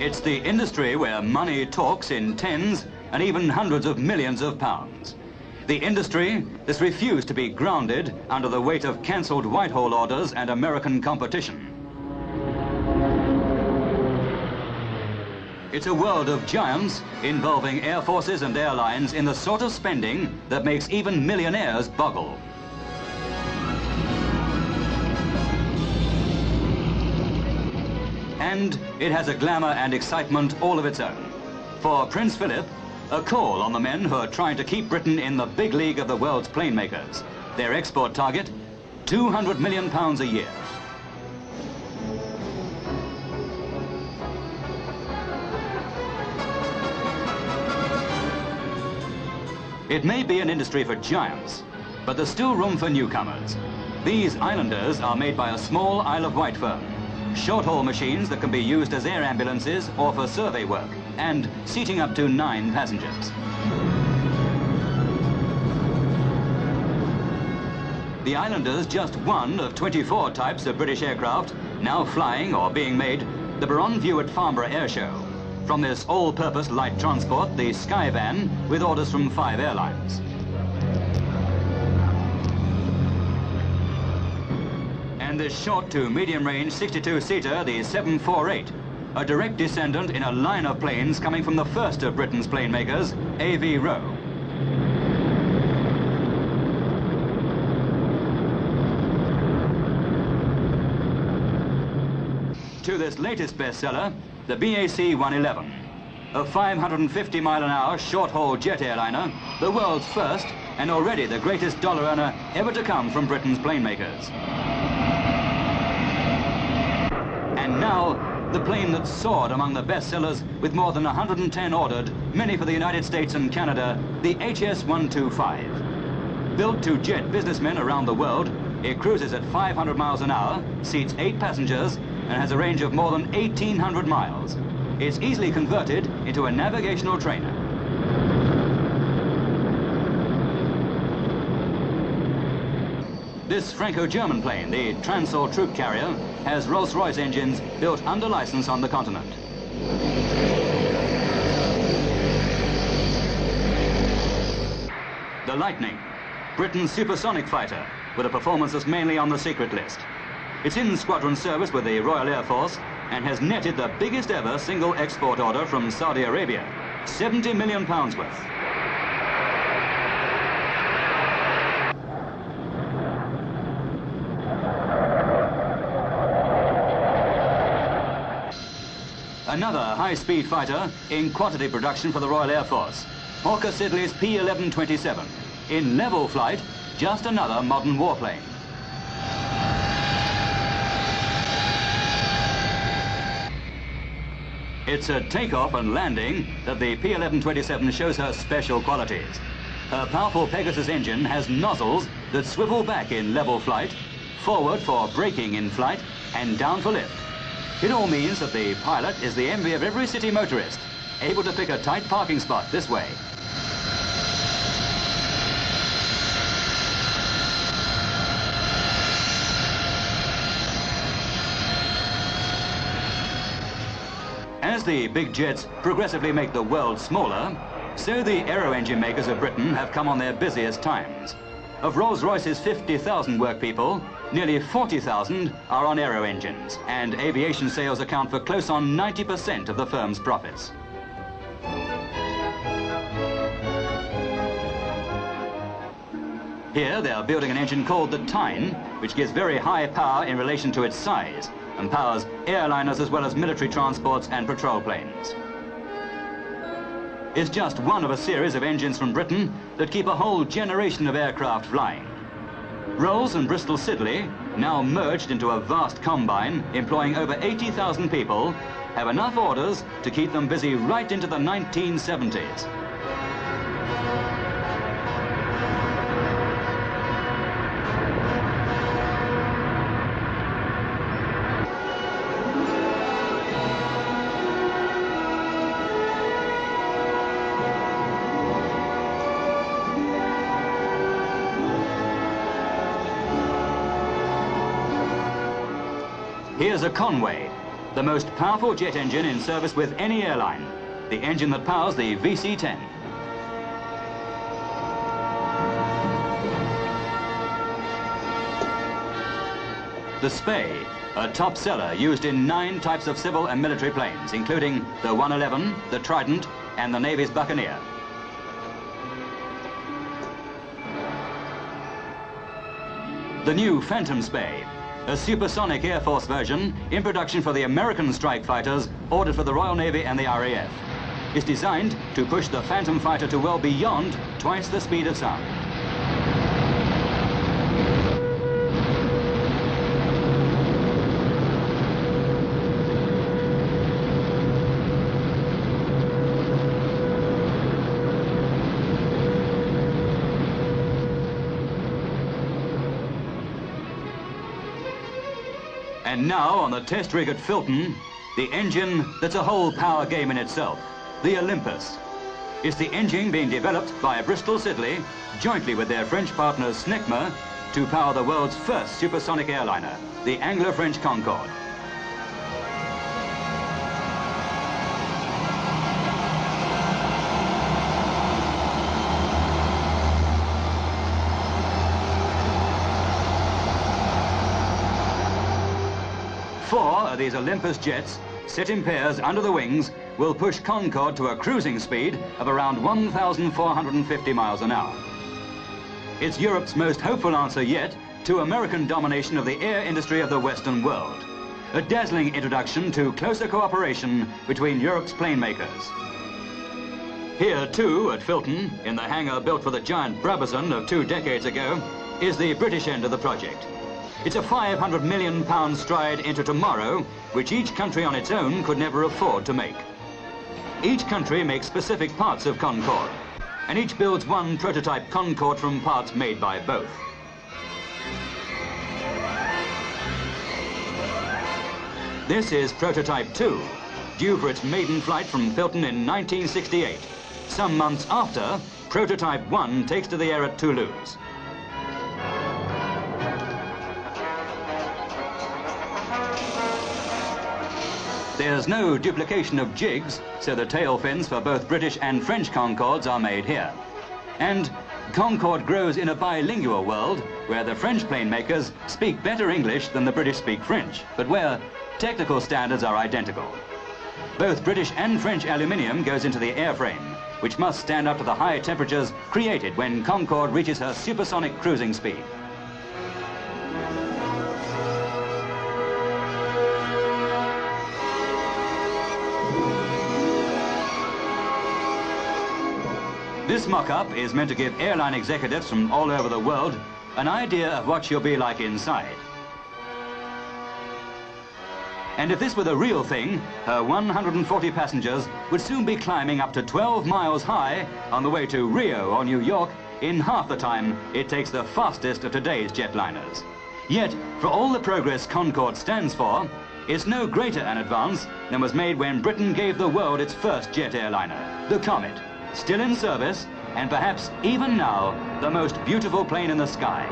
It's the industry where money talks in tens and even hundreds of millions of pounds. The industry that's refused to be grounded under the weight of cancelled Whitehall orders and American competition. It's a world of giants involving air forces and airlines in the sort of spending that makes even millionaires boggle. And it has a glamour and excitement all of its own. For Prince Phillip, a call on the men who are trying to keep Britain in the big league of the world's plane makers. Their export target, £200 million a year. It may be an industry for giants, but there's still room for newcomers. These Islanders are made by a small Isle of Wight firm. Short-haul machines that can be used as air ambulances or for survey work, and seating up to 9 passengers. The Islander's just one of 24 types of British aircraft now flying or being made the Baron View at Farnborough Airshow. From this all-purpose light transport, the Skyvan, with orders from 5 airlines. And this short to medium-range 62-seater, the 748, a direct descendant in a line of planes coming from the first of Britain's plane makers, AV Row. To this latest bestseller, the BAC 111, a 550-mile-an-hour short-haul jet airliner, the world's first and already the greatest dollar earner ever to come from Britain's plane makers. And now, the plane that soared among the bestsellers with more than 110 ordered, many for the United States and Canada, the HS 125. Built to jet businessmen around the world, it cruises at 500 miles an hour, seats 8 passengers, and has a range of more than 1,800 miles. It's easily converted into a navigational trainer. This Franco-German plane, the Transall troop carrier, has Rolls-Royce engines built under license on the continent. The Lightning, Britain's supersonic fighter, with a performance that's mainly on the secret list. It's in squadron service with the Royal Air Force and has netted the biggest ever single export order from Saudi Arabia, £70 million worth. Another high-speed fighter in quantity production for the Royal Air Force, Hawker Siddeley's P1127. In level flight, just another modern warplane. It's at takeoff and landing that the P1127 shows her special qualities. Her powerful Pegasus engine has nozzles that swivel back in level flight, forward for braking in flight, and down for lift. It all means that the pilot is the envy of every city motorist, able to pick a tight parking spot this way. As the big jets progressively make the world smaller, so the aero engine makers of Britain have come on their busiest times. Of Rolls-Royce's 50,000 workpeople, nearly 40,000 are on aero engines, and aviation sales account for close on 90% of the firm's profits. Here they are building an engine called the Tyne, which gives very high power in relation to its size, and powers airliners as well as military transports and patrol planes. It's just one of a series of engines from Britain that keep a whole generation of aircraft flying. Rolls and Bristol Siddeley, now merged into a vast combine employing over 80,000 people, have enough orders to keep them busy right into the 1970s. Here's a Conway, the most powerful jet engine in service with any airline, the engine that powers the VC-10. The Spey, a top seller used in 9 types of civil and military planes, including the 111, the Trident, and the Navy's Buccaneer. The new Phantom Spey, a supersonic Air Force version in production for the American strike fighters ordered for the Royal Navy and the RAF, is designed to push the Phantom fighter to well beyond twice the speed of sound. And now, on the test rig at Filton, the engine that's a whole power game in itself, the Olympus. It's the engine being developed by Bristol Siddeley, jointly with their French partners Snecma, to power the world's first supersonic airliner, the Anglo-French Concorde. Four of these Olympus jets, set in pairs under the wings, will push Concorde to a cruising speed of around 1,450 miles an hour. It's Europe's most hopeful answer yet to American domination of the air industry of the Western world. A dazzling introduction to closer cooperation between Europe's plane makers. Here too, at Filton, in the hangar built for the giant Brabazon of 2 decades ago, is the British end of the project. It's a £500 million stride into tomorrow, which each country on its own could never afford to make. Each country makes specific parts of Concorde, and each builds one prototype Concorde from parts made by both. This is prototype 2, due for its maiden flight from Filton in 1968, some months after prototype 1 takes to the air at Toulouse. There's no duplication of jigs, so the tail fins for both British and French Concordes are made here. And Concorde grows in a bilingual world where the French plane makers speak better English than the British speak French, but where technical standards are identical. Both British and French aluminium goes into the airframe, which must stand up to the high temperatures created when Concorde reaches her supersonic cruising speed. This mock-up is meant to give airline executives from all over the world an idea of what she'll be like inside. And if this were the real thing, her 140 passengers would soon be climbing up to 12 miles high on the way to Rio or New York in half the time it takes the fastest of today's jetliners. Yet, for all the progress Concorde stands for, it's no greater an advance than was made when Britain gave the world its first jet airliner, the Comet. Still in service, and perhaps even now, the most beautiful plane in the sky.